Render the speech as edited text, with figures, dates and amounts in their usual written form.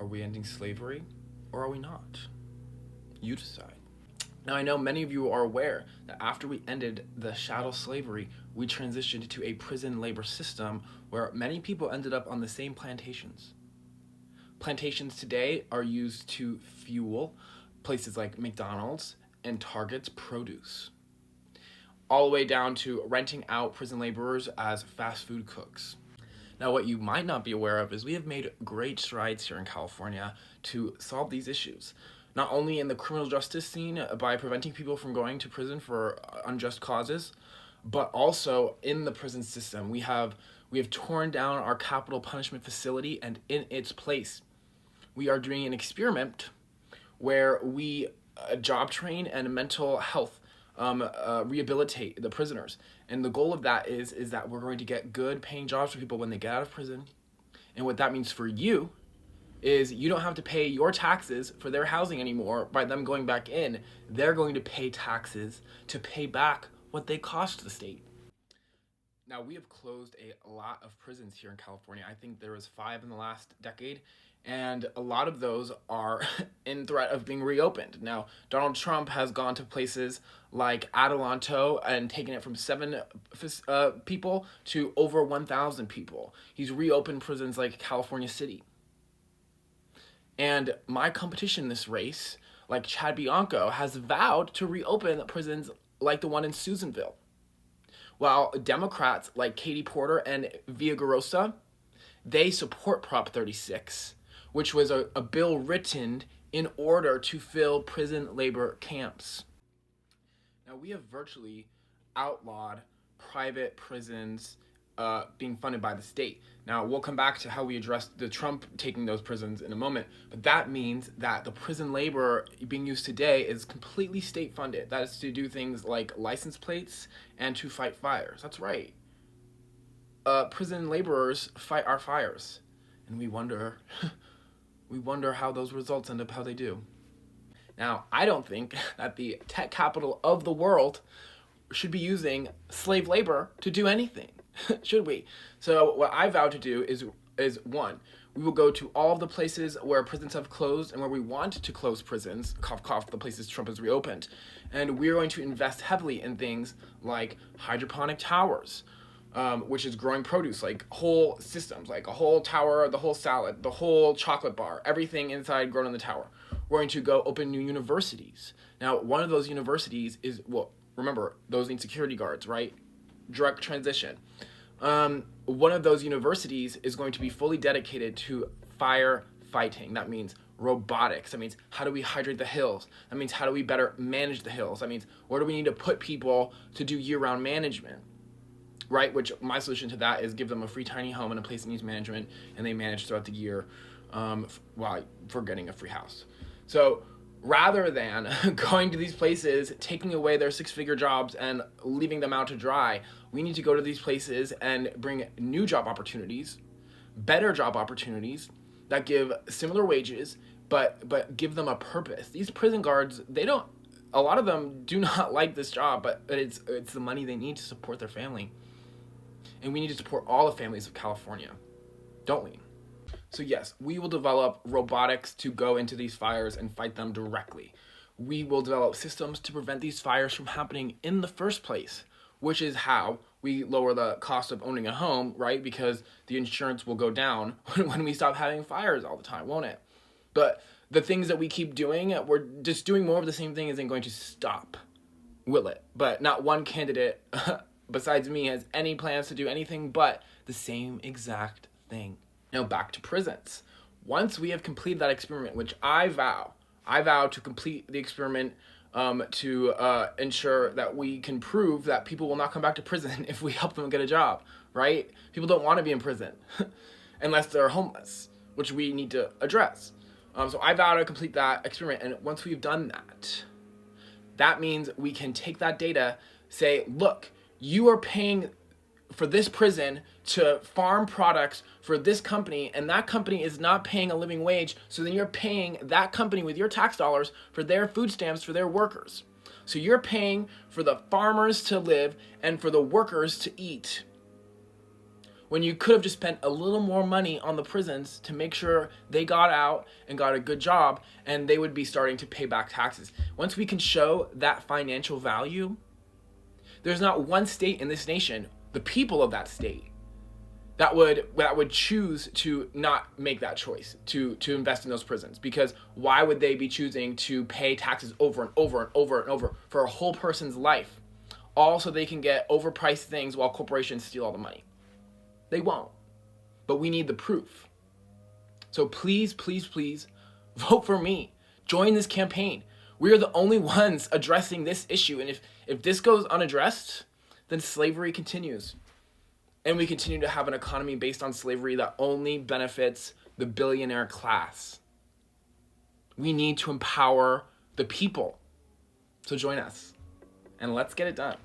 Are we ending slavery or are we not? You decide. Now, I know many of you are aware that after we ended the chattel slavery, we transitioned to a prison labor system where many people ended up on the same plantations. Plantations today are used to fuel places like McDonald's and Target's produce, all the way down to renting out prison laborers as fast food cooks. Now, what you might not be aware of is we have made great strides here in California to solve these issues. Not only in the criminal justice scene by preventing people from going to prison for unjust causes, but also in the prison system. We have torn down our capital punishment facility, and in its place, we are doing an experiment where we job train and mental health rehabilitate the prisoners. And the goal of that is that we're going to get good paying jobs for people when they get out of prison. And what that means for you is you don't have to pay your taxes for their housing anymore by them going back in. They're going to pay taxes to pay back what they cost the state. Now, we have closed a lot of prisons here in California. I think there was 5 in the last decade, and a lot of those are in threat of being reopened. Now, Donald Trump has gone to places like Adelanto and taken it from 7 people to over 1,000 people. He's reopened prisons like California City. And my competition in this race, like Chad Bianco, has vowed to reopen prisons like the one in Susanville. While Democrats like Katie Porter and Villaraigosa, they support Prop 36, which was a bill written in order to fill prison labor camps. Now, we have virtually outlawed private prisons being funded by the state. Now, we'll come back to how we address the Trump taking those prisons in a moment, but that means that the prison labor being used today is completely state funded. That is to do things like license plates and to fight fires. That's right. Prison laborers fight our fires, and we wonder how those results end up how they do. Now, I don't think that the tech capital of the world should be using slave labor to do anything. Should we? So what I vow to do is one, we will go to all of the places where prisons have closed and where we want to close prisons, cough cough, the places Trump has reopened, and we're going to invest heavily in things like hydroponic towers, which is growing produce, like whole systems, like a whole tower, the whole salad, the whole chocolate bar, everything inside grown in the tower. We're going to go open new universities. Now, one of those universities is, well, remember, those need security guards, right? Direct transition. One of those universities is going to be fully dedicated to fire fighting. That means robotics. That means how do we hydrate the hills? That means how do we better manage the hills? That means where do we need to put people to do year-round management, right? Which my solution to that is give them a free tiny home and a place that needs management, and they manage throughout the year while for getting a free house. So rather than going to these places, taking away their 6-figure jobs and leaving them out to dry, we need to go to these places and bring new job opportunities, better job opportunities that give similar wages, but give them a purpose. These prison guards, a lot of them do not like this job, but it's the money they need to support their family. And we need to support all the families of California, don't we? So yes, we will develop robotics to go into these fires and fight them directly. We will develop systems to prevent these fires from happening in the first place, which is how we lower the cost of owning a home, right? Because the insurance will go down when we stop having fires all the time, won't it? But the things that we keep doing, we're just doing more of the same thing isn't going to stop, will it? But not one candidate besides me has any plans to do anything but the same exact thing. Now back to prisons. Once we have completed that experiment, which I vow to complete the experiment to ensure that we can prove that people will not come back to prison if we help them get a job, right? People don't want to be in prison unless they're homeless, which we need to address. So I vow to complete that experiment, and once we've done that, that means we can take that data, say, look, you are paying for this prison to farm products for this company, and that company is not paying a living wage, so then you're paying that company with your tax dollars for their food stamps for their workers. So you're paying for the farmers to live and for the workers to eat. when you could have just spent a little more money on the prisons to make sure they got out and got a good job, and they would be starting to pay back taxes. Once we can show that financial value, there's not one state in this nation, the people of that state, that would choose to not make that choice to invest in those prisons. Because why would they be choosing to pay taxes over and over and over and over for a whole person's life, all so they can get overpriced things while corporations steal all the money? They won't. But we need the proof. So please, please, please vote for me. Join this campaign. We are the only ones addressing this issue. And if this goes unaddressed, then slavery continues. And we continue to have an economy based on slavery that only benefits the billionaire class. We need to empower the people. So join us and let's get it done.